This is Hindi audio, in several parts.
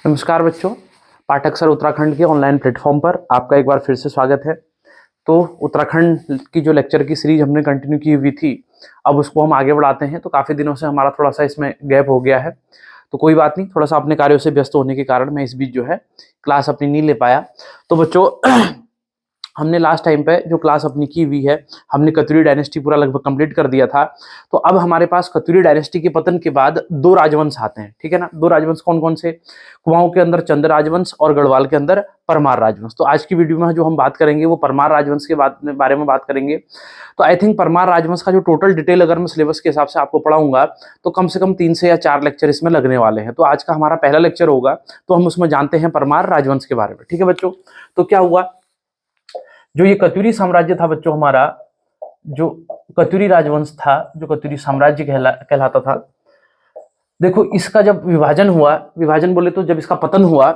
नमस्कार बच्चों, पाठक सर उत्तराखंड के ऑनलाइन प्लेटफॉर्म पर आपका एक बार फिर से स्वागत है। तो उत्तराखंड की जो लेक्चर की सीरीज हमने कंटिन्यू की हुई थी, अब उसको हम आगे बढ़ाते हैं। तो काफ़ी दिनों से हमारा थोड़ा सा इसमें गैप हो गया है, तो कोई बात नहीं, थोड़ा सा अपने कार्यों से व्यस्त होने के कारण मैं इस बीच जो है क्लास अपनी नहीं ले पाया। तो बच्चों हमने लास्ट टाइम पे जो क्लास अपनी की हुई है, हमने कत्यूरी डायनेस्टी पूरा लगभग कंप्लीट कर दिया था। तो अब हमारे पास कत्यूरी डायनेस्टी के पतन के बाद दो राजवंश आते हैं, ठीक है ना। दो राजवंश कौन कौन से? कुमाऊं के अंदर चंद राजवंश और गढ़वाल के अंदर परमार राजवंश। तो आज की वीडियो में जो हम बात करेंगे वो परमार राजवंश के बारे में बात करेंगे। तो आई थिंक परमार राजवंश का जो टोटल डिटेल अगर मैं सिलेबस के हिसाब से आपको पढ़ाऊंगा तो कम से कम 3 से या 4 लेक्चर इसमें लगने वाले हैं। तो आज का हमारा पहला लेक्चर होगा, तो हम उसमें जानते हैं परमार राजवंश के बारे में, ठीक है बच्चों। तो क्या हुआ, जो ये कत्यूरी साम्राज्य था बच्चों, हमारा जो कत्यूरी राजवंश था, जो कत्यूरी साम्राज्य कहलाता था, देखो इसका जब विभाजन हुआ, विभाजन बोले तो जब इसका पतन हुआ,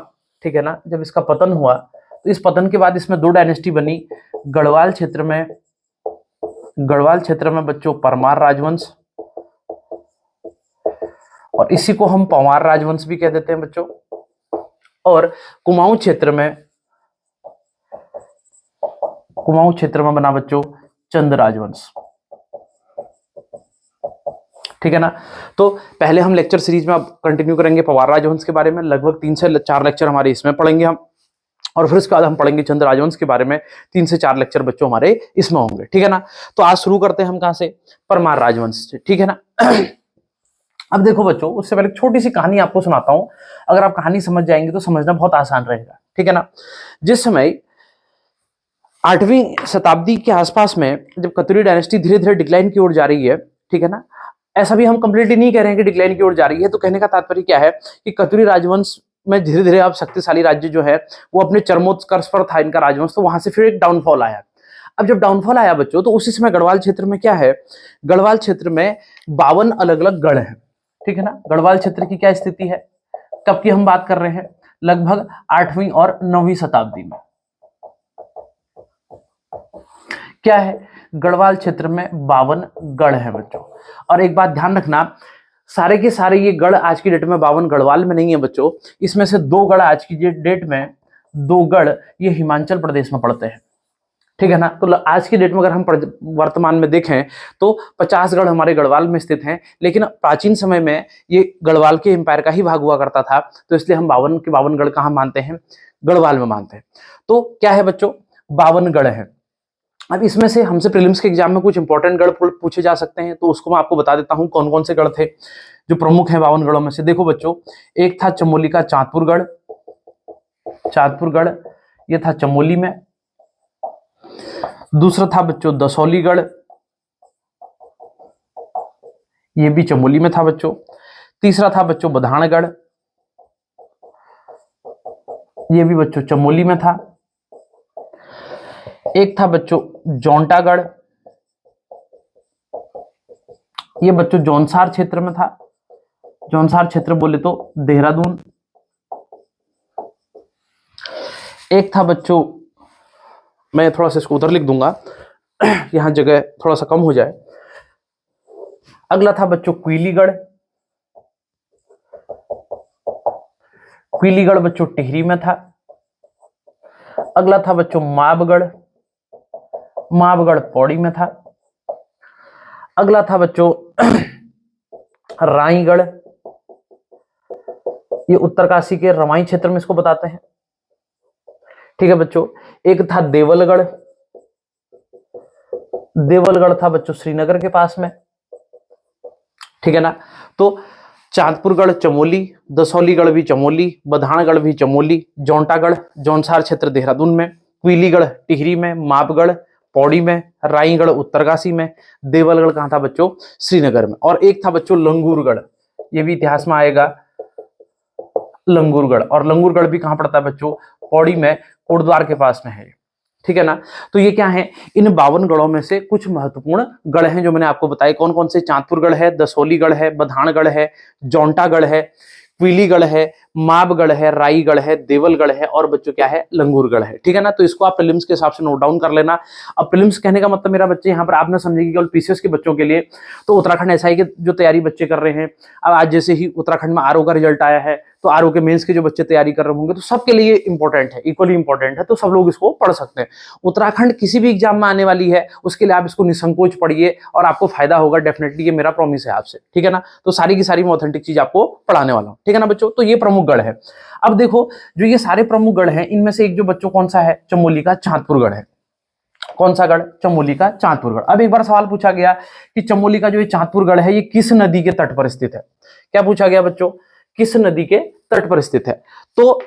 ठीक है ना, जब इसका पतन हुआ तो इस पतन के बाद इसमें दो डायनेस्टी बनी। गढ़वाल क्षेत्र में बच्चों परमार राजवंश, और इसी को हम पंवार राजवंश भी कह देते हैं बच्चों। और कुमाऊं क्षेत्र में बना बच्चों चंद राजवंश, ठीक है ना। तो पहले हम लेक्चर सीरीज में अब कंटिन्यू करेंगे पंवार राजवंश के बारे में, लगभग 3 से 4 लेक्चर हमारे इसमें पढ़ेंगे हम, और फिर उसके बाद हम पढ़ेंगे चंद राजवंश के बारे में। 3 से 4 लेक्चर बच्चों हमारे इसमें होंगे, ठीक है ना। तो आज शुरू करते हैं हम कहां से? परमार राजवंश से, ठीक है ना। अब देखो बच्चों, उससे पहले छोटी सी कहानी आपको सुनाता हूं। अगर आप कहानी समझ जाएंगे तो समझना बहुत आसान रहेगा, ठीक है ना। जिस समय 8वीं शताब्दी के आसपास में जब कत्यूरी डायनेस्टी धीरे धीरे डिक्लाइन की ओर जा रही है, ठीक है ना, ऐसा भी हम कंप्लीटली नहीं कह रहे हैं कि डिक्लाइन की ओर जा रही है। तो कहने का तात्पर्य क्या है कि कत्यूरी राजवंश में धीरे धीरे अब शक्तिशाली राज्य जो है वो अपने चरमोत्कर्ष पर था इनका राजवंश। तो वहां से फिर एक डाउनफॉल आया। अब जब डाउनफॉल आया बच्चों, तो उसी समय गढ़वाल क्षेत्र में क्या है, गढ़वाल क्षेत्र में 52 अलग अलग गढ़ है, ठीक है ना। गढ़वाल क्षेत्र की क्या स्थिति है, कब की हम बात कर रहे हैं? लगभग 8वीं और 9वीं शताब्दी में। क्या है, गढ़वाल क्षेत्र में 52 गढ़ है बच्चों। और एक बात ध्यान रखना, सारे के सारे ये गढ़ आज की डेट में 52 गढ़वाल में नहीं है बच्चों। इसमें से 2 गढ़ आज की डेट में, 2 गढ़ ये हिमाचल प्रदेश में पड़ते हैं, ठीक है ना। तो आज की डेट में अगर हम वर्तमान में देखें तो 50 गढ़ हमारे गढ़वाल में स्थित हैं, लेकिन प्राचीन समय में ये गढ़वाल के एम्पायर का ही भाग हुआ करता था। तो इसलिए हम 52 के 52 गढ़ कहाँ मानते हैं? गढ़वाल में मानते हैं। तो क्या है बच्चों, 52 गढ़ है। अब इसमें से हमसे प्रीलिम्स के एग्जाम में कुछ इंपॉर्टेंट गढ़ पूछे जा सकते हैं, तो उसको मैं आपको बता देता हूं कौन कौन से गढ़ थे जो प्रमुख हैं 52 गढ़ों में से। देखो बच्चों, एक था चमोली का चांदपुरगढ़, ये था चमोली में। दूसरा था बच्चों दसौलीगढ़, ये भी चमोली में था बच्चों। तीसरा था बच्चों बधानगढ़, ये भी बच्चों चमोली में था। एक था बच्चों जौंटागढ़, ये बच्चों जौनसार क्षेत्र में था। जौनसार क्षेत्र बोले तो देहरादून। एक था बच्चों, मैं थोड़ा सा इसको उधर लिख दूंगा यहां जगह थोड़ा सा कम हो जाए। अगला था बच्चों क्विलीगढ़, बच्चों टिहरी में था। अगला था बच्चों माबगढ़, पौड़ी में था। अगला था बच्चों राईगढ़, ये उत्तरकाशी के रवाई क्षेत्र में इसको बताते हैं, ठीक है बच्चों। एक था देवलगढ़, था बच्चों श्रीनगर के पास में, ठीक है ना। तो चांदपुरगढ़ चमोली, दसौलीगढ़ भी चमोली, बधानगढ़ भी चमोली, जौंटागढ़ जौनसार क्षेत्र देहरादून में, क्विलीगढ़ टिहरी में, मापगढ़ पौड़ी में, राईगढ़ उत्तरकाशी में, देवलगढ़ कहां था बच्चों? श्रीनगर में। और एक था बच्चों लंगूरगढ़, ये भी इतिहास में आएगा, लंगूरगढ़। और लंगूरगढ़ भी कहां पड़ता है बच्चों? पौड़ी में, कोटद्वार के पास में है, ठीक है ना। तो ये क्या है, इन 52 गढ़ों में से कुछ महत्वपूर्ण गढ़ हैं जो मैंने आपको बताए। कौन कौन से? चांदपुरगढ़ है, दसौलीगढ़ है, बधानगढ़ है, जौंटागढ़ है, क्विलीगढ़ है, माबगढ़ है, राईगढ़ है, देवलगढ़ है, और बच्चों क्या है? लंगूरगढ़ है, ठीक है ना। तो इसको आप प्रीलिम्स के हिसाब से नोट डाउन कर लेना। अब प्रीलिम्स कहने का मतलब मेरा बच्चे यहाँ पर आप ना समझेगी केवल पीसीएस के बच्चों के लिए। तो उत्तराखंड ऐसा है कि जो तैयारी बच्चे कर रहे हैं, अब आज जैसे ही उत्तराखंड में आरओ का रिजल्ट आया है, तो आरओ के मेंस के जो बच्चे तैयारी कर रहे होंगे तो सबके लिए इंपॉर्टेंट है, इक्वली इंपॉर्टेंट है, तो सब लोग इसको पढ़ सकते हैं। उत्तराखंड किसी भी एग्जाम में आने वाली है, उसके लिए आप इसको निसंकोच पढ़िए और आपको फायदा होगा डेफिनेटली, ये मेरा प्रॉमिस है आपसे, ठीक है ना। तो सारी की सारी मैं ऑथेंटिक चीज आपको पढ़ाने वाला हूँ, ठीक है ना बच्चों। तो ये प्रमुख गढ़ है। अब देखो जो ये सारे प्रमुख गढ़ हैं, इनमें से एक जो बच्चों कौन सा है, चमोली का चांदपुर गढ़ है। कौन सा गढ़, चमोली का चांदपुर गढ़। अब एक बार सवाल पूछा गया कि चमोली का जो ये चांदपुर गढ़ है, ये किस नदी के तट पर स्थित है। क्या पूछा गया बच्चों, किस नदी के तट पर स्थित है। तो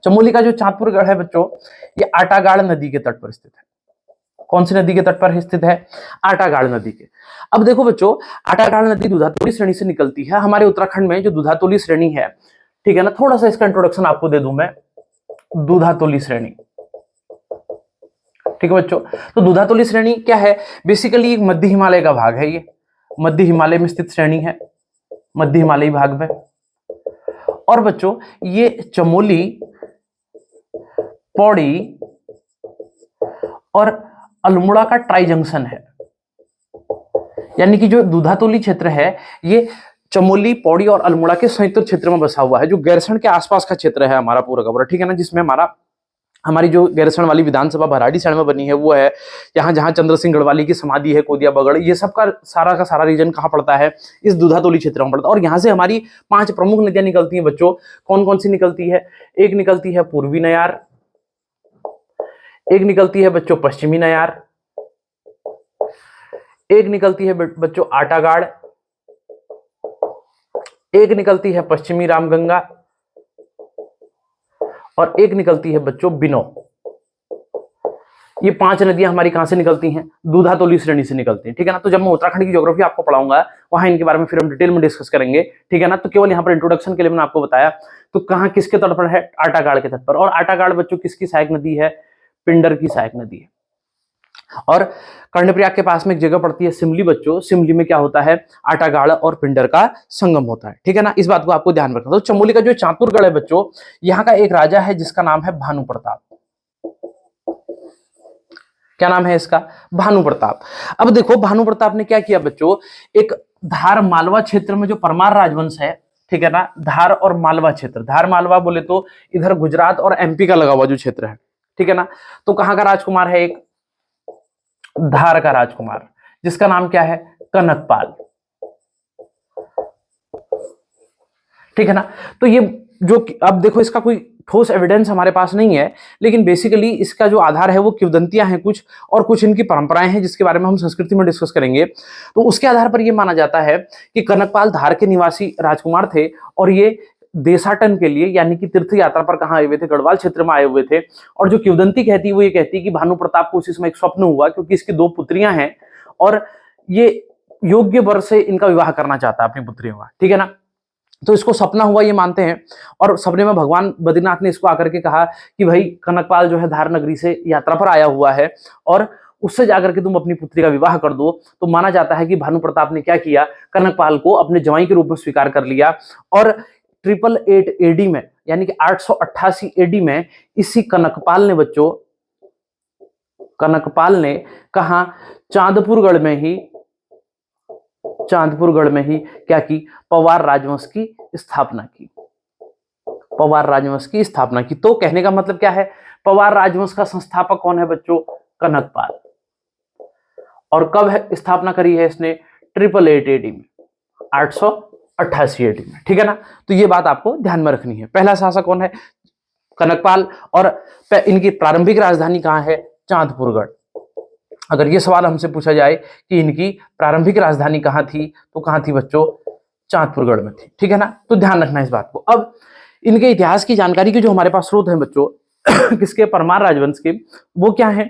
चमोली का जो चांदपुर गढ़ है बच्चों, ये आटागाड़ नदी के तट पर स्थित है। कौन सी नदी के तट पर स्थित है, आटागाड़ नदी के। अब देखो बच्चों, आटागाड़ नदी दूधातोली श्रेणी से निकलती है। हमारे उत्तराखंड में जो दूधातोली श्रेणी है, ठीक है ना, थोड़ा सा इसका इंट्रोडक्शन आपको दे दूं मैं। दूधातोली श्रेणी, ठीक है बच्चों। तो दूधातोली श्रेणी क्या है, बेसिकली एक मध्य हिमालय का भाग है। ये मध्य हिमालय में स्थित श्रेणी है, मध्य हिमालयी भाग में। और बच्चों ये चमोली, पौड़ी और अल्मोड़ा का ट्राई जंक्शन है। यानी कि जो दूधातोली क्षेत्र है, ये चमोली, पौड़ी और अल्मोड़ा के संयुक्त क्षेत्र में बसा हुआ है, जो गैरसैंण के आसपास का क्षेत्र है हमारा पूरा का पूरा, ठीक है ना। जिसमें हमारी जो गैरसैंण वाली विधानसभा भराड़ीसैंण में बनी है वो है, यहाँ जहाँ चंद्र सिंह गढ़वाली की समाधि है, कोदिया बगड़, ये सब का सारा रीजन कहाँ पड़ता है, इस दूधातोली क्षेत्र में पड़ता है। और यहाँ से हमारी 5 प्रमुख नदियां निकलती हैं बच्चों। कौन कौन सी निकलती है, एक निकलती है पूर्वी नयार, एक निकलती है बच्चों पश्चिमी नयार, एक निकलती है बच्चों आटागाड़, एक निकलती है पश्चिमी रामगंगा और एक निकलती है बच्चों बिनो। ये 5 नदियां हमारी कहां से निकलती हैं, दूधातोली श्रेणी से निकलती हैं, ठीक है ना। तो जब मैं उत्तराखंड की ज्योग्राफी आपको पढ़ाऊंगा, वहां इनके बारे में फिर हम डिटेल में डिस्कस करेंगे, ठीक है ना। तो केवल यहाँ पर इंट्रोडक्शन के लिए मैंने आपको बताया। तो कहां किसके तट पर है, आटागाड़ के तट पर। और आटागाड़ बच्चों किसकी सहायक नदी है, पिंडर की सहायक नदी है। और कर्णप्रयाग के पास में एक जगह पड़ती है सिमली बच्चों, सिमली में क्या होता है, आटागाड़ और पिंडर का संगम होता है, ठीक है ना। इस बात को आपको ध्यान रखना। तो चमोली का जो चांदपुरगढ़ है बच्चों, यहाँ का एक राजा है जिसका नाम है भानु प्रताप। क्या नाम है इसका, भानु प्रताप। अब देखो भानु प्रताप ने क्या किया बच्चों, एक धार मालवा क्षेत्र में जो परमार राजवंश है, ठीक है ना, धार और मालवा क्षेत्र, धार मालवा बोले तो इधर गुजरात और एमपी का लगा हुआ जो क्षेत्र है, ठीक है ना। तो कहां का राजकुमार है, एक धार का राजकुमार, जिसका नाम क्या है, कनकपाल, ठीक है ना। तो ये जो, अब देखो इसका कोई ठोस एविडेंस हमारे पास नहीं है, लेकिन बेसिकली इसका जो आधार है वो किंवदंतियां हैं कुछ, और कुछ इनकी परंपराएं हैं जिसके बारे में हम संस्कृति में डिस्कस करेंगे। तो उसके आधार पर यह माना जाता है कि कनकपाल धार के निवासी राजकुमार थे, और ये देशाटन के लिए यानी कि तीर्थ यात्रा पर कहां आए हुए थे, गढ़वाल क्षेत्र में आए हुए थे। और जो किंवदंती कहती है वो ये कहती है कि भानु प्रताप को उसी समय एक स्वप्न हुआ, क्योंकि इसकी 2 पुत्रियां हैं और ये योग्य वर से इनका विवाह करना चाहता है अपनी पुत्रियों का, ठीक है ना। तो इसको सपना हुआ ये मानते हैं, और सपने में भगवान बद्रीनाथ ने इसको आकर के कहा कि भाई कनकपाल जो है धार नगरी से यात्रा पर आया हुआ है और उससे जाकर के तुम अपनी पुत्री का विवाह कर दो। तो माना जाता है कि भानु प्रताप ने क्या किया, कनकपाल को अपने जवाई के रूप में स्वीकार कर लिया। और 888 एडी में, यानी कि 888 एडी में इसी कनकपाल ने बच्चों, कनकपाल ने कहा चांदपुरगढ़ में ही क्या की, पवार राजवंश की स्थापना की, पवार राजवंश की स्थापना की। तो कहने का मतलब क्या है, पवार राजवंश का संस्थापक कौन है बच्चों, कनकपाल। और कब है स्थापना करी है इसने, 888 एडी में, 888 एडी में, ठीक है ना। तो ये बात आपको ध्यान में रखनी है। पहला शासक कौन है, कनकपाल, और इनकी प्रारंभिक राजधानी कहां है, चांदपुरगढ़। अगर ये सवाल हमसे पूछा जाए कि इनकी प्रारंभिक राजधानी कहां थी, तो कहां थी बच्चों, चांदपुरगढ़ में थी, ठीक है ना। तो ध्यान रखना इस बात को। अब इनके इतिहास की जानकारी के जो हमारे पास स्रोत हैं बच्चों किसके, परमार राजवंश के, वो क्या है,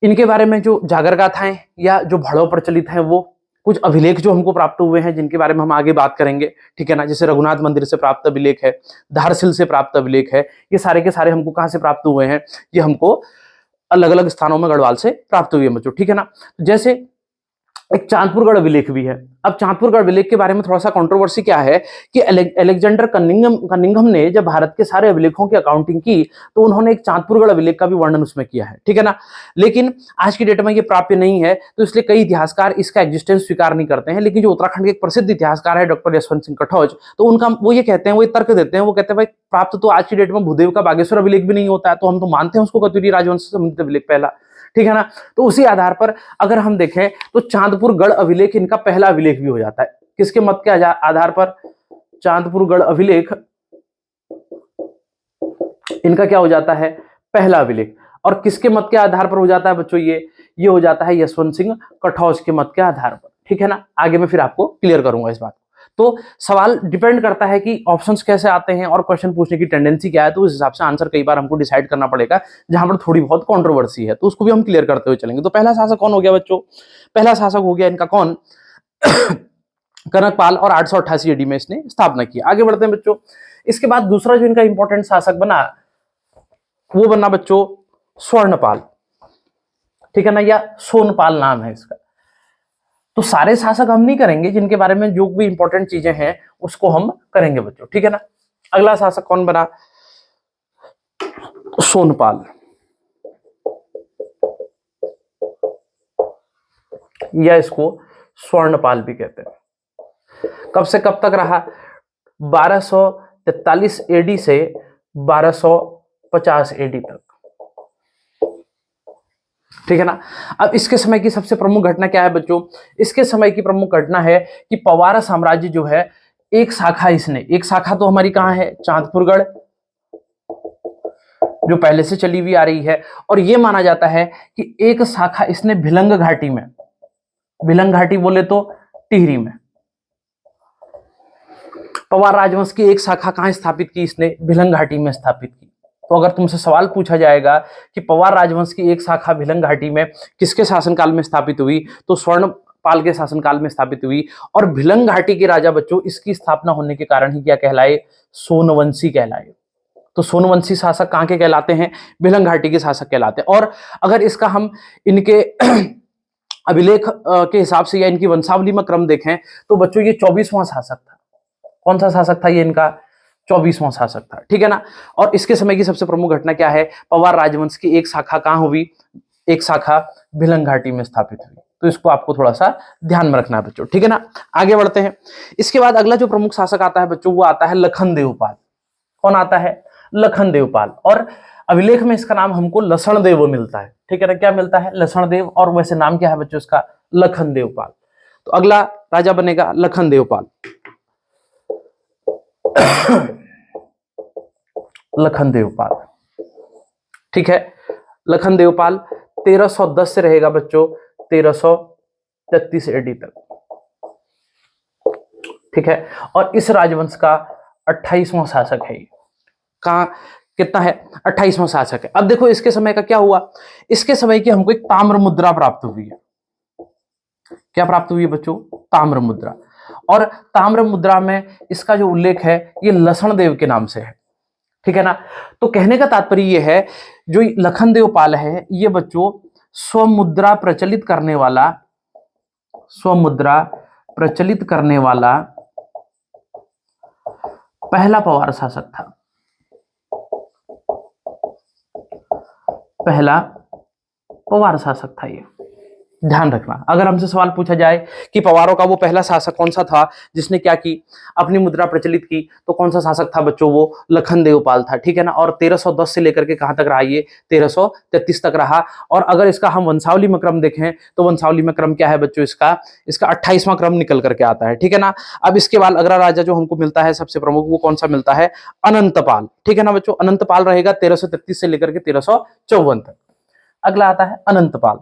इनके बारे में जो जागर गाथाएं या जो भड़व प्रचलित हैं, वो कुछ अभिलेख जो हमको प्राप्त हुए हैं, जिनके बारे में हम आगे बात करेंगे, ठीक है ना। जैसे रघुनाथ मंदिर से प्राप्त अभिलेख है, धारसिल से प्राप्त अभिलेख है, ये सारे के सारे हमको कहां से प्राप्त हुए हैं, ये हमको अलग अलग स्थानों में गढ़वाल से प्राप्त हुई है बच्चों, ठीक है ना। जैसे एक चांदपुरगढ़ अभिलेख भी है। अब चांदपुरगढ़ अभिलेख के बारे में थोड़ा सा कंट्रोवर्सी क्या है कि अलेक्जेंडर कनिंघम ने जब भारत के सारे अभिलेखों की अकाउंटिंग की तो उन्होंने एक चांदपुरगढ़ अभिलेख का भी वर्णन उसमें किया है, ठीक है ना। लेकिन आज की डेट में ये प्राप्य नहीं है, तो इसलिए कई इतिहासकार इसका एग्जिस्टेंस स्वीकार नहीं करते हैं। लेकिन जो उत्तराखंड के एक प्रसिद्ध इतिहासकार है डॉक्टर यशवंत सिंह कठौज, तो उनका वो ये कहते हैं, वो तर्क देते हैं, वो कहते हैं भाई प्राप्त तो आज की डेट में भूदेव का बागेश्वर अभिलेख भी नहीं होता है, तो हम तो मानते हैं उसको कत्यूरी राजवंश से संबंधित अभिलेख पहला, ठीक है ना। तो उसी आधार पर अगर हम देखें तो चांदपुरगढ़ अभिलेख इनका पहला अभिलेख भी हो जाता है। किसके मत के आधार पर? चांदपुरगढ़ अभिलेख इनका क्या हो जाता है? पहला अभिलेख। और किसके मत के आधार पर हो जाता है बच्चों? ये हो जाता है यशवंत सिंह कठौज के मत के आधार पर, ठीक है ना। आगे मैं फिर आपको क्लियर करूंगा इस बात को। तो सवाल डिपेंड करता है कि ऑप्शंस कैसे आते हैं और क्वेश्चन पूछने की टेंडेंसी क्या है, तो उस हिसाब से आंसर कई बार हमको डिसाइड करना पड़ेगा, जहां पर थोड़ी बहुत कंट्रोवर्सी है तो उसको भी हम क्लियर करते हुए चलेंगे। तो पहला शासक कौन हो गया बच्चों? पहला शासक हो गया इनका कौन? कनकपाल, और 888 AD में इसने स्थापना की। आगे बढ़ते हैं बच्चों। इसके बाद दूसरा जो इनका इंपॉर्टेंट शासक बना वो बना बच्चों स्वर्णपाल, ठीक है ना, या सोनपाल नाम है इसका। तो सारे शासक हम नहीं करेंगे, जिनके बारे में जो भी इंपॉर्टेंट चीजें हैं उसको हम करेंगे बच्चों, ठीक है ना। अगला शासक कौन बना? सोनपाल, या इसको स्वर्णपाल भी कहते हैं। कब से कब तक रहा? 1243 AD से 1250 AD तक, ठीक है ना। अब इसके समय की सबसे प्रमुख घटना क्या है बच्चों? इसके समय की प्रमुख घटना है कि पवार साम्राज्य जो है एक शाखा, एक शाखा तो हमारी कहां है? चांदपुरगढ़, जो पहले से चली हुई आ रही है। और यह माना जाता है कि एक शाखा इसने भिलंग घाटी में, भिलंग घाटी बोले तो टिहरी में, पवार राजवंश की एक शाखा कहां स्थापित की इसने? भिलंग घाटी में स्थापित की। तो अगर तुमसे सवाल पूछा जाएगा कि पवार राजवंश की एक शाखा भिलंग घाटी में किसके शासनकाल में स्थापित हुई, तो स्वर्णपाल के शासनकाल में स्थापित हुई। और भिलंग घाटी के राजा बच्चों इसकी स्थापना होने के कारण ही क्या कहलाए? सोनवंशी कहलाए। तो सोनवंशी शासक कहां के कहलाते हैं? भिलंग घाटी के शासक कहलाते हैं। और अगर इसका हम इनके अभिलेख के हिसाब से या इनकी वंशावली में क्रम देखें तो बच्चों ये 24वां शासक था। कौन सा शासक था ये? इनका 24वां शासक था, ठीक है ना। और इसके समय की सबसे प्रमुख घटना क्या है? पवार राजवंश की एक शाखा कहां हुई? एक शाखा भिलंग घाटी में स्थापित हुई। तो इसको आपको थोड़ा सा ध्यान में रखना है बच्चों, ठीक है ना। आगे बढ़ते हैं। इसके बाद अगला जो प्रमुख शासक आता है बच्चों वो आता है लखन देवपाल। कौन आता है? लखन देवपाल। और अभिलेख में इसका नाम हमको लसण देव मिलता है, ठीक है ना। क्या मिलता है? लसण देव। और वैसे नाम क्या है बच्चों इसका? लखन देवपाल। तो अगला राजा बनेगा लखन देवपाल। लखन देवपाल, ठीक है। लखन देवपाल 1310 से रहेगा बच्चों 1333 AD तक, ठीक है। और इस राजवंश का 28वां शासक है। कहां कितना है? 28वां शासक है। अब देखो इसके समय का क्या हुआ। इसके समय की हमको एक ताम्र मुद्रा प्राप्त हुई है। क्या प्राप्त हुई है बच्चों? ताम्र मुद्रा। और ताम्र मुद्रा में इसका जो उल्लेख है ये लसण देव के नाम से है, ठीक है ना। तो कहने का तात्पर्य ये है जो लखन देवपाल है ये बच्चों स्वमुद्रा प्रचलित करने वाला, स्वमुद्रा प्रचलित करने वाला पहला पवार शासक था। पहला पवार शासक था ये, ध्यान रखना। अगर हमसे सवाल पूछा जाए कि पवारों का वो पहला शासक कौन सा था जिसने क्या की? अपनी मुद्रा प्रचलित की, तो कौन सा शासक था बच्चों? वो लखन देवपाल था, ठीक है ना। और 1310 से लेकर के कहां तक रहा ये? 1333 तक रहा। और अगर इसका हम वंशावली में क्रम देखें तो वंशावली में क्रम क्या है बच्चों? इसका 28वां क्रम निकल करके आता है, ठीक है ना। अब इसके बाद अगला राजा जो हमको मिलता है सबसे प्रमुख वो कौन सा मिलता है? अनंतपाल, ठीक है ना बच्चों। अनंतपाल रहेगा 1333 से लेकर के 1354 तक। अगला आता है अनंतपाल।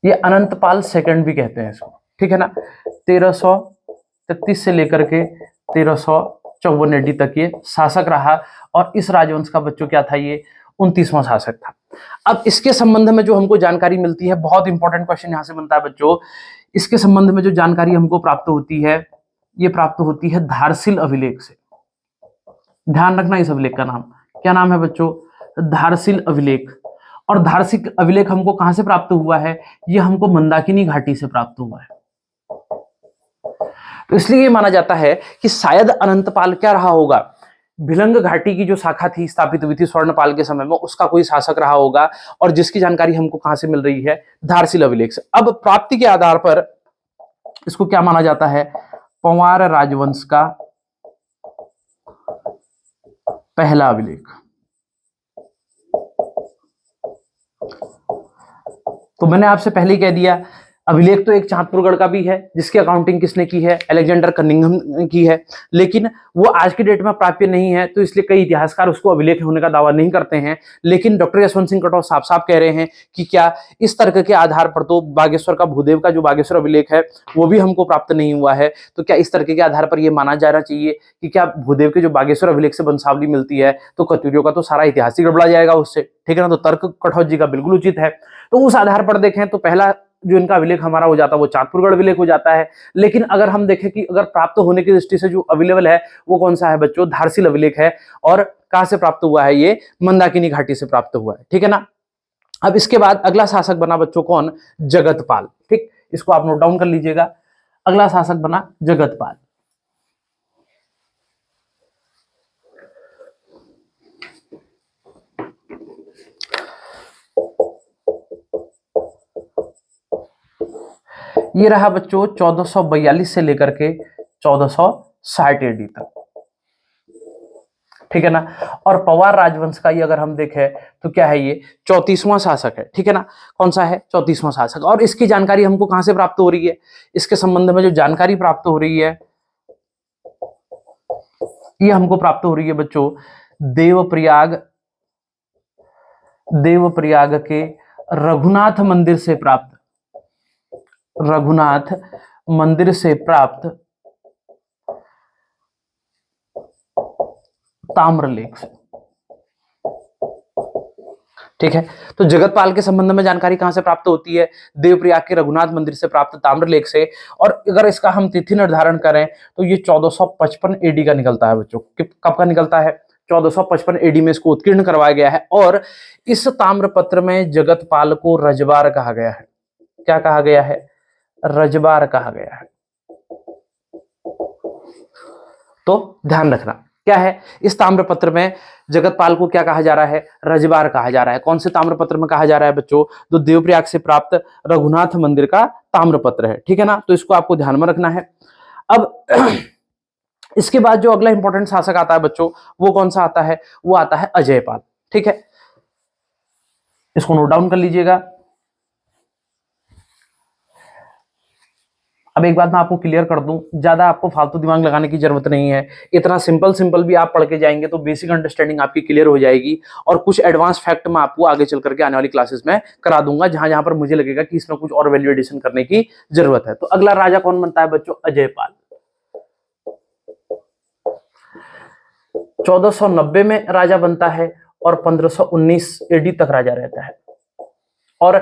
ये अनंतपाल सेकंड भी कहते हैं इसको, ठीक है ना। 1333 से लेकर के 1354 AD तक ये शासक रहा। और इस राजवंश का बच्चों क्या था? ये 29वां शासक था। अब इसके संबंध में जो हमको जानकारी मिलती है, बहुत इंपॉर्टेंट क्वेश्चन यहां से बनता है बच्चों। इसके संबंध में जो जानकारी हमको प्राप्त होती है ये प्राप्त होती है धारसिल अभिलेख से। ध्यान रखना इस अभिलेख का नाम क्या नाम है बच्चों, धारसिल अभिलेख। और धारसिल अभिलेख हमको कहां से प्राप्त हुआ है, ये हमको मंदाकिनी घाटी से प्राप्त हुआ है। तो इसलिए ये माना जाता है कि शायद अनंतपाल क्या रहा होगा, भिलंग घाटी की जो शाखा थी स्थापित हुई थी स्वर्णपाल के समय में, उसका कोई शासक रहा होगा, और जिसकी जानकारी हमको कहां से मिल रही है, धारसिल अभिलेख से। अब प्राप्ति के आधार पर इसको क्या माना जाता है, पंवार राजवंश का पहला अभिलेख। तो मैंने आपसे पहले ही कह दिया, अभिलेख तो एक चांदपुरगढ़ का भी है जिसकी अकाउंटिंग किसने की है, अलेक्जेंडर कनिंघम ने की है, लेकिन वो आज की डेट में प्राप्य नहीं है, तो इसलिए कई इतिहासकार उसको अभिलेख होने का दावा नहीं करते हैं। लेकिन डॉक्टर यशवंत सिंह कटौत साफ साफ कह रहे हैं कि क्या इस तर्क के आधार पर तो बागेश्वर का भूदेव का जो बागेश्वर अभिलेख है वो भी हमको प्राप्त नहीं हुआ है, तो क्या इस तर्क के आधार पर यह माना जाना चाहिए कि क्या भूदेव के जो बागेश्वर अभिलेख से वंशावली मिलती है तो कतूरियों का तो सारा इतिहास ही गड़बड़ा जाएगा उससे, ठीक है ना। तो तर्क कटौत जी का बिल्कुल उचित है। तो उस आधार पर देखें तो पहला जो इनका अभिलेख हमारा हो जाता है वो चांदपुरगढ़ अभिलेख हो जाता है। लेकिन अगर हम देखें कि अगर प्राप्त होने की दृष्टि से जो अवेलेबल है वो कौन सा है बच्चों, धारसिल अभिलेख है। और कहां से प्राप्त हुआ है, ये मंदाकिनी घाटी से प्राप्त हुआ है, ठीक है ना। अब इसके बाद अगला शासक बना बच्चों कौन, जगतपाल। ठीक, इसको आप नोट डाउन कर लीजिएगा। अगला शासक बना जगतपाल। ये रहा बच्चों 1442 से लेकर के 1460 एडी तक, ठीक है ना। और पवार राजवंश का ये अगर हम देखें तो क्या है, ये 34वां शासक है, ठीक है ना। कौन सा है, 34वां शासक। और इसकी जानकारी हमको कहां से प्राप्त हो रही है, इसके संबंध में जो जानकारी प्राप्त हो रही है ये हमको प्राप्त हो रही है बच्चों देवप्रयाग के रघुनाथ मंदिर से प्राप्त, रघुनाथ मंदिर से प्राप्त ताम्रलेख से, ठीक है। तो जगतपाल के संबंध में जानकारी कहां से प्राप्त होती है, देवप्रयाग के रघुनाथ मंदिर से प्राप्त ताम्रलेख से। और अगर इसका हम तिथि निर्धारण करें तो ये 1455 एडी का निकलता है बच्चों। कब का निकलता है, 1455 एडी में इसको उत्कीर्ण करवाया गया है। और इस ताम्रपत्र में जगतपाल को रजबार कहा गया है। क्या कहा गया है, रजबार कहा गया है। तो ध्यान रखना क्या है, इस ताम्रपत्र में जगतपाल को क्या कहा जा रहा है, रजबार कहा जा रहा है। कौन से ताम्रपत्र में कहा जा रहा है बच्चों, जो देवप्रयाग से प्राप्त रघुनाथ मंदिर का ताम्रपत्र है, ठीक है ना। तो इसको आपको ध्यान में रखना है। अब इसके बाद जो अगला इंपॉर्टेंट शासक आता है बच्चों वो कौन सा आता है, वो आता है अजयपाल, ठीक है। इसको नोट डाउन कर लीजिएगा। अब एक बात मैं आपको क्लियर कर दूं, ज्यादा आपको फालतू दिमाग लगाने की जरूरत नहीं है। इतना सिंपल भी आप पढ़ के जाएंगे तो बेसिक अंडरस्टैंडिंग आपकी क्लियर हो जाएगी। और कुछ एडवांस फैक्ट मैं आपको आगे चल करके आने वाली क्लासेस में करा दूंगा, जहां जहां पर मुझे लगेगा कि इसमें कुछ और वैल्यू एडिशन करने की जरूरत है। तो अगला राजा कौन बनता है बच्चों, अजयपाल। 1490 में राजा बनता है और 1519 एडी तक राजा रहता है। और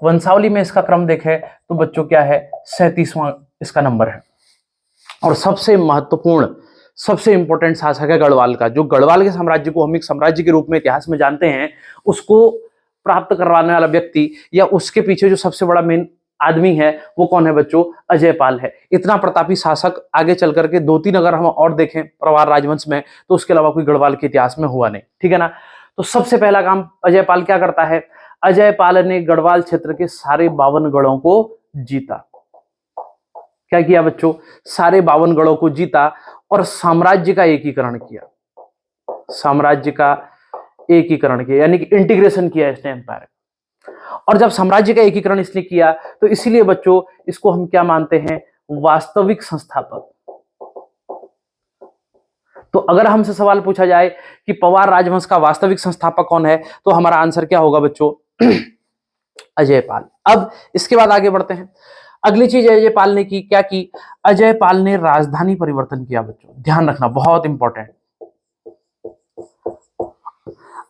वंशावली में इसका क्रम देखें तो बच्चों क्या है, 37वां इसका नंबर है। और सबसे महत्वपूर्ण सबसे इंपॉर्टेंट शासक है गढ़वाल का। जो गढ़वाल के साम्राज्य को हम एक साम्राज्य के रूप में इतिहास में जानते हैं, उसको प्राप्त करवाने वाला व्यक्ति या उसके पीछे जो सबसे बड़ा मेन आदमी है वो कौन है बच्चों, अजयपाल है। इतना प्रतापी शासक आगे चल करके 2-3 अगर हम और देखें प्रवार राजवंश में तो उसके अलावा कोई गढ़वाल के इतिहास में हुआ नहीं, ठीक है ना। तो सबसे पहला काम अजयपाल क्या करता है, अजयपाल ने गढ़वाल क्षेत्र के सारे 52 गढ़ों को जीता। क्या किया बच्चों, सारे 52 गढ़ों को जीता और साम्राज्य का एकीकरण किया। साम्राज्य का एकीकरण किया यानी कि इंटीग्रेशन किया इसने एम्पायर। और जब साम्राज्य का एकीकरण इसने किया तो इसीलिए बच्चों इसको हम क्या मानते हैं, वास्तविक संस्थापक। तो अगर हमसे सवाल पूछा जाए कि पवार राजवंश का वास्तविक संस्थापक कौन है तो हमारा आंसर क्या होगा बच्चों, अजयपाल। अब इसके बाद आगे बढ़ते हैं। अगली चीज अजयपाल ने की, क्या की, अजयपाल ने राजधानी परिवर्तन किया बच्चों। ध्यान रखना बहुत इंपॉर्टेंट।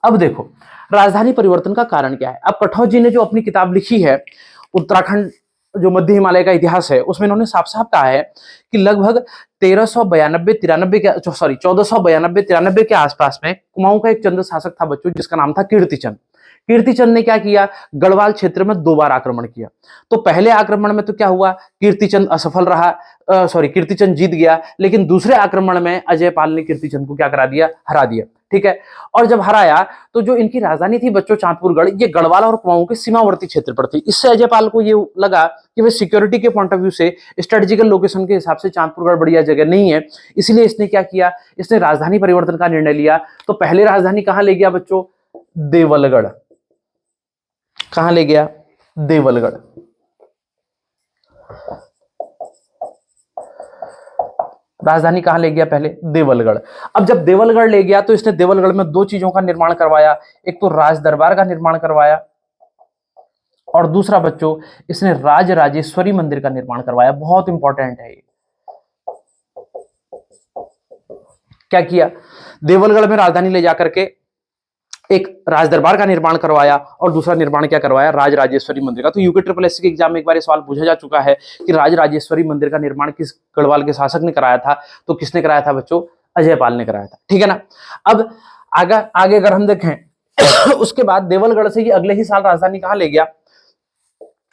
अब देखो राजधानी परिवर्तन का कारण क्या है। अब कठौत जी ने जो अपनी किताब लिखी है उत्तराखंड जो मध्य हिमालय का इतिहास है उसमें इन्होंने साफ साफ कहा है कि लगभग 1492 के आसपास में कुमाऊं का एक चंद्र शासक था बच्चों, जिसका नाम था कीर्तिचंद। कीर्तिचंद ने क्या किया, गढ़वाल क्षेत्र में 2 बार आक्रमण किया। तो पहले आक्रमण में तो क्या हुआ, कीर्तिचंद असफल रहा, कीर्तिचंद जीत गया, लेकिन दूसरे आक्रमण में अजयपाल ने कीर्तिचंद को क्या करा दिया, हरा दिया। ठीक है, और जब हराया तो जो इनकी राजधानी थी बच्चों चांदपुरगढ़, ये गढ़वाल और कुमाऊं के सीमावर्ती क्षेत्र पर थी। इससे अजयपाल को ये लगा कि वे सिक्योरिटी के पॉइंट ऑफ व्यू से, स्ट्रेटेजिकल लोकेशन के हिसाब से चांदपुरगढ़ बढ़िया जगह नहीं है, इसलिए इसने क्या किया, इसने राजधानी परिवर्तन का निर्णय लिया। तो पहले राजधानी कहां ले गया बच्चों, देवलगढ़। कहां ले गया, देवलगढ़। राजधानी कहां ले गया, पहले देवलगढ़। अब जब देवलगढ़ ले गया तो इसने देवलगढ़ में 2 चीजों का निर्माण करवाया, एक तो राज दरबार का निर्माण करवाया और दूसरा बच्चों इसने राज राजेश्वरी मंदिर का निर्माण करवाया। बहुत इंपॉर्टेंट है ये। क्या किया, देवलगढ़ में राजधानी ले जाकर के एक राज दरबार का निर्माण करवाया और दूसरा निर्माण क्या करवाया, राज राजेश्वरी मंदिर का। तो यूके ट्रिपल एससी के एग्जाम में एक बार ये सवाल पूछा जा चुका है कि राज राजेश्वरी मंदिर का निर्माण किस गढ़वाल के शासक ने कराया था, तो किसने कराया था बच्चों, अजयपाल ने कराया था। ठीक है ना। अब आगे अगर हम देखें उसके बाद देवलगढ़ से ये अगले ही साल राजधानी कहां ले गया,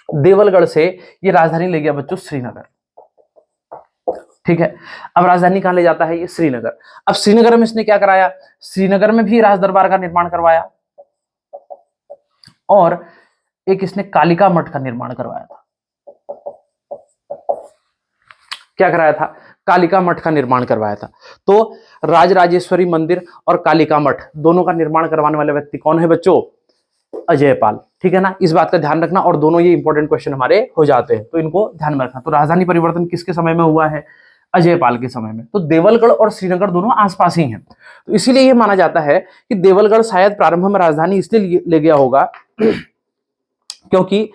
देवलगढ़ से ये राजधानी ले गया बच्चों श्रीनगर। ठीक है, अब राजधानी कहां ले जाता है, ये श्रीनगर। अब श्रीनगर में इसने क्या कराया, श्रीनगर में भी राज दरबार का निर्माण करवाया और एक इसने कालिका मठ का निर्माण करवाया था। क्या कराया था, कालिका मठ का निर्माण करवाया था। तो राज राजेश्वरी मंदिर और कालिका मठ दोनों का निर्माण करवाने वाले व्यक्ति कौन है बच्चों, अजयपाल। ठीक है ना, इस बात का ध्यान रखना, और दोनों ये इंपॉर्टेंट क्वेश्चन हमारे हो जाते हैं, तो इनको ध्यान में रखना। तो राजधानी परिवर्तन किसके समय में हुआ है, अजयपाल के समय में। तो देवलगढ़ और श्रीनगर दोनों आसपास ही हैं, तो इसीलिए यह माना जाता है कि देवलगढ़ शायद प्रारंभ में राजधानी इसलिए ले गया होगा क्योंकि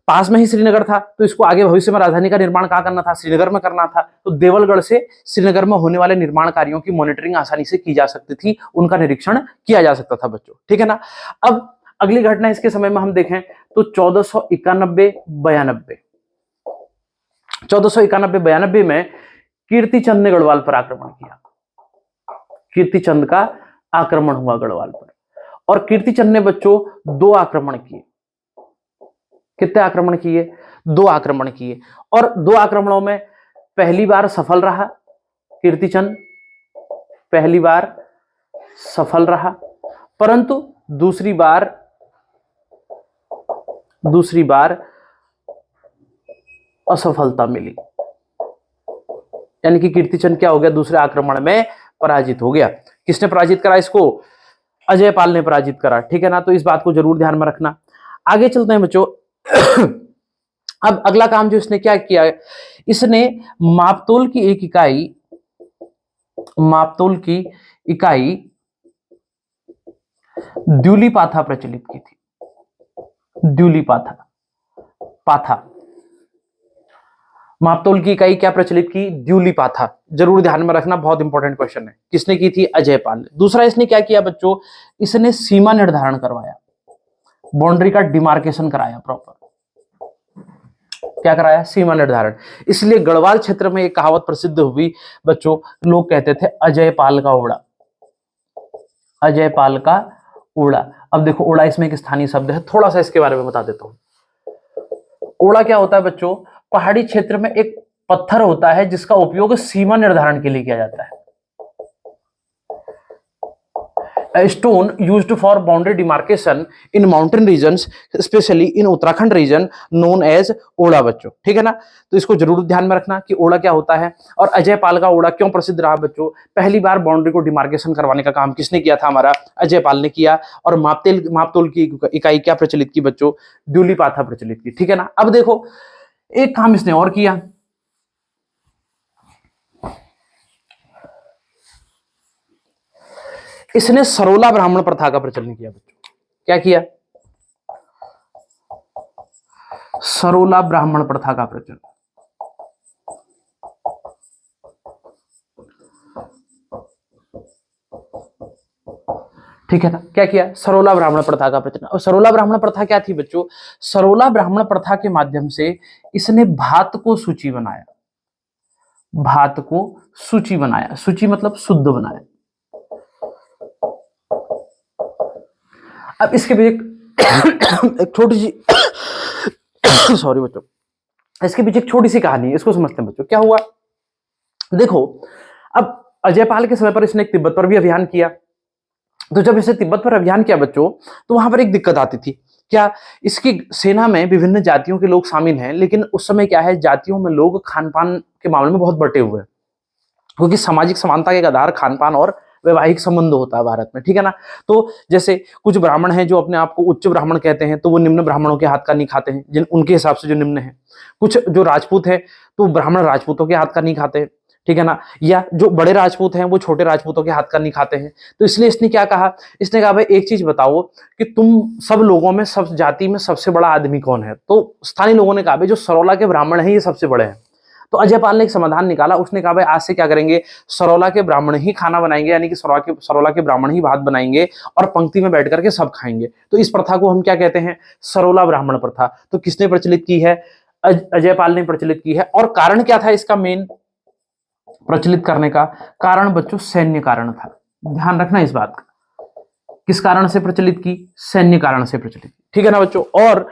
पास में ही श्रीनगर था, तो इसको आगे भविष्य में राजधानी का निर्माण कहां करना था, श्रीनगर में करना था। तो देवलगढ़ से श्रीनगर में होने वाले निर्माण कार्यों की मॉनिटरिंग आसानी से की जा सकती थी, उनका निरीक्षण किया जा सकता था बच्चों। ठीक है ना। अब अगली घटना इसके समय में हम देखें तो 1491-92 में कीर्तिचंद ने गढ़वाल पर आक्रमण किया। कीर्तिचंद का आक्रमण हुआ गढ़वाल पर, और कीर्तिचंद ने बच्चों 2 आक्रमण किए। कितने आक्रमण किए, 2 आक्रमण किए, और 2 आक्रमणों में पहली बार सफल रहा कीर्तिचंद, पहली बार सफल रहा, परंतु दूसरी बार असफलता मिली, यानी कि कीर्तिचंद क्या हो गया, दूसरे आक्रमण में पराजित हो गया। किसने पराजित करा इसको, अजयपाल ने पराजित करा। ठीक है ना, तो इस बात को जरूर ध्यान में रखना। आगे चलते हैं बच्चों। अब अगला काम जो इसने क्या किया, इसने मापतोल की इकाई द्यूलिपाथा प्रचलित की थी। पाथा, मापतोल की इकाई क्या प्रचलित की, द्यूलिपाथा। जरूर ध्यान में रखना, बहुत इंपॉर्टेंट क्वेश्चन है। किसने की थी, अजयपाल ने। दूसरा इसने क्या किया बच्चों, इसने सीमा निर्धारण करवाया, बाउंड्री का डिमार्केशन कराया, प्रॉपर क्या कराया, सीमा निर्धारण। इसलिए गढ़वाल क्षेत्र में एक कहावत प्रसिद्ध हुई बच्चों, लोग कहते थे अजयपाल का ओड़ा, अजयपाल का ओड़ा। अब देखो ओड़ा इसमें एक स्थानीय शब्द है, थोड़ा सा इसके बारे में बता देता हूं। ओड़ा क्या होता है बच्चों, पहाड़ी क्षेत्र में एक पत्थर होता है जिसका उपयोग सीमा निर्धारण के लिए किया जाता है। A stone used for boundary demarcation in mountain regions, especially in Uttarakhand region, known as ओड़ा बच्चों। ठीक है ना, तो इसको जरूर ध्यान में रखना कि ओड़ा क्या होता है, और अजयपाल का ओड़ा क्यों प्रसिद्ध रहा बच्चों। पहली बार बाउंड्री को डिमार्केशन करवाने का काम किसने किया था, हमारा अजयपाल ने किया। और मापतोल की इकाई क्या प्रचलित की बच्चों, द्यूलिपाथा प्रचलित की। ठीक है ना। अब देखो एक काम इसने और किया, इसने सरोला ब्राह्मण प्रथा का प्रचलन किया बच्चों। क्या किया, सरोला ब्राह्मण प्रथा का प्रचलन। ठीक है ना। क्या किया? सरोला ब्राह्मण प्रथा का प्रचलन। और सरोला ब्राह्मण प्रथा क्या थी बच्चों? सरोला ब्राह्मण प्रथा के माध्यम से इसने भात को सूची बनाया, भात को सूची बनाया, सूची मतलब शुद्ध बनाया। अब इसके पीछे एक छोटी सी सॉरी बच्चों, इसके पीछे एक छोटी सी कहानी है, इसको समझते हैं बच्चों। क्या हुआ? देखो, अब अजयपाल के समय पर इसने एक तिब्बत पर भी अभियान किया। तो जब इसने तिब्बत पर अभियान किया बच्चों, तो वहां पर एक दिक्कत आती थी। क्या? इसकी सेना में विभिन्न जातियों के लोग शामिल हैं, लेकिन उस समय क्या है, जातियों में लोग खान पान के मामले में बहुत बटे हुए हैं, क्योंकि सामाजिक समानता के आधार खान पान और वैवाहिक संबंध होता है भारत में, ठीक है ना। तो जैसे कुछ ब्राह्मण हैं जो अपने आप को उच्च ब्राह्मण कहते हैं, तो वो निम्न ब्राह्मणों के हाथ का नहीं खाते हैं, जिन उनके हिसाब से जो निम्न है। कुछ जो राजपूत है, तो ब्राह्मण राजपूतों के हाथ का नहीं खाते हैं, ठीक है ना। या जो बड़े राजपूत हैं वो छोटे राजपूतों के हाथ का नहीं खाते हैं। तो इसलिए इसने क्या कहा? इसने कहा भाई एक चीज बताओ कि तुम सब लोगों में, सब जाति में सबसे बड़ा आदमी कौन है? तो स्थानीय लोगों ने कहा भाई जो सरोला के ब्राह्मण हैं ये सबसे बड़े हैं। तो अजयपाल ने एक समाधान निकाला। उसने कहा भाई आज से क्या करेंगे, सरोला के ब्राह्मण ही खाना बनाएंगे, यानी कि सरोला के ब्राह्मण ही भात बनाएंगे और पंक्ति में बैठ करके सब खाएंगे। तो इस प्रथा को हम क्या कहते हैं? सरोला ब्राह्मण प्रथा। तो किसने प्रचलित की है? अजयपाल ने प्रचलित की है। और कारण क्या था इसका मेन प्रचलित करने का? कारण बच्चों सैन्य कारण था। ध्यान रखना इस बात का। किस कारण से प्रचलित की? सैन्य कारण से प्रचलित, ठीक है ना बच्चों। और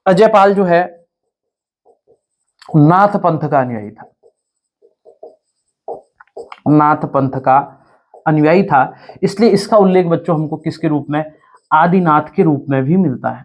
अजयपाल जो है नाथ पंथ का अनुयायी था, नाथ पंथ का अनुयायी था। इसलिए इसका उल्लेख बच्चों हमको किसके रूप में? आदिनाथ के रूप में भी मिलता है,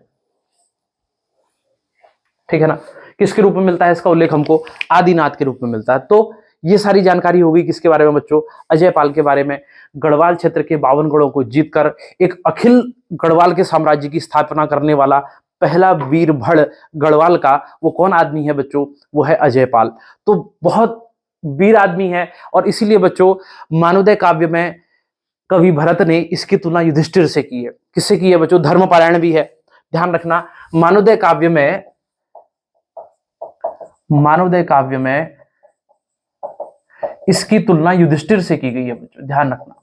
ठीक है ना। किसके रूप में मिलता है इसका उल्लेख? हमको आदिनाथ के रूप में मिलता है। तो ये सारी जानकारी होगी किसके बारे में बच्चों? अजयपाल के बारे में। गढ़वाल क्षेत्र के 52 गढ़ों को जीतकर एक अखिल गढ़वाल के साम्राज्य की स्थापना करने वाला पहला वीर भड़ गढ़वाल का वो कौन आदमी है बच्चों? वो है अजयपाल। तो बहुत वीर आदमी है। और इसीलिए बच्चों मानवोदय काव्य में कवि भरत ने इसकी तुलना युधिष्ठिर से की है। किससे की है बच्चों? धर्मपारायण भी है, ध्यान रखना। मानवोदय काव्य में, मानवोदय काव्य में इसकी तुलना युधिष्ठिर से की गई है बच्चों, ध्यान रखना।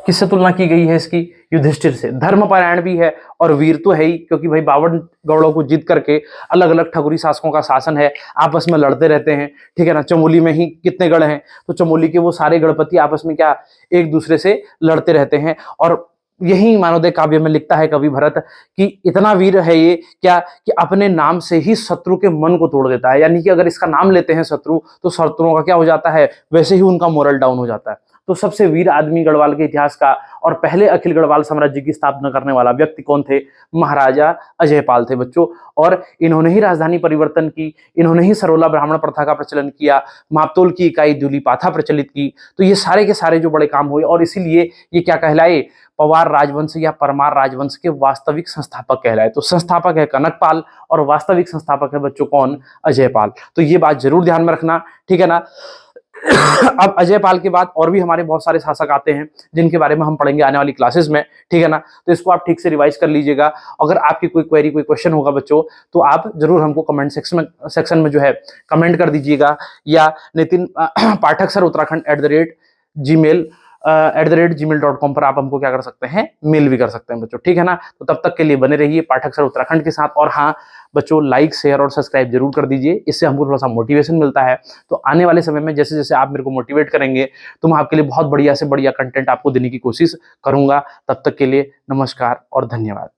किससे तुलना की गई है इसकी? युधिष्ठिर से। धर्मपरायण भी है और वीर तो है ही, क्योंकि भाई 52 गौड़ों को जीत करके अलग अलग ठकुरी शासकों का शासन है, आपस में लड़ते रहते हैं, ठीक है ना। चमोली में ही कितने गढ़ हैं, तो चमोली के वो सारे गणपति आपस में क्या एक दूसरे से लड़ते रहते हैं। और यही मानवोदय काव्य में लिखता है कवि भरत कि इतना वीर है ये क्या कि अपने नाम से ही शत्रु के मन को तोड़ देता है। यानी कि अगर इसका नाम लेते हैं शत्रु, तो शत्रुओं का क्या हो जाता है? वैसे ही उनका मोरल डाउन हो जाता है। तो सबसे वीर आदमी गढ़वाल के इतिहास का और पहले अखिल गढ़वाल साम्राज्य की स्थापना करने वाला व्यक्ति कौन थे? महाराजा अजयपाल थे बच्चों। और इन्होंने ही राजधानी परिवर्तन की, इन्होंने ही सरोला ब्राह्मण प्रथा का प्रचलन किया, मापतोल की इकाई दूलीपाथा प्रचलित की। तो ये सारे के सारे जो बड़े काम हुए, और इसीलिए ये क्या कहलाए? पवार राजवंश या परमार राजवंश के वास्तविक संस्थापक कहलाए। तो संस्थापक है कनकपाल और वास्तविक संस्थापक है बच्चों कौन? अजयपाल। तो ये बात जरूर ध्यान में रखना, ठीक है ना। अब अजयपाल के बाद और भी हमारे बहुत सारे शासक आते हैं जिनके बारे में हम पढ़ेंगे आने वाली क्लासेस में, ठीक है ना। तो इसको आप ठीक से रिवाइज कर लीजिएगा। अगर आपकी कोई क्वेरी, कोई क्वेश्चन होगा बच्चों, तो आप जरूर हमको कमेंट सेक्शन में जो है कमेंट कर दीजिएगा, या नितिन पाठक सर उत्तराखंड @gmail.com पर आप हमको क्या कर सकते हैं? मेल भी कर सकते हैं बच्चों, ठीक है ना। तो तब तक के लिए बने रहिए पाठक सर उत्तराखंड के साथ। और हाँ बच्चों, लाइक, शेयर और सब्सक्राइब जरूर कर दीजिए, इससे हमको थोड़ा सा मोटिवेशन मिलता है। तो आने वाले समय में जैसे जैसे आप मेरे को मोटिवेट करेंगे, तो मैं आपके लिए बहुत बढ़िया से बढ़िया कंटेंट आपको देने की कोशिश करूंगा। तब तक के लिए नमस्कार और धन्यवाद।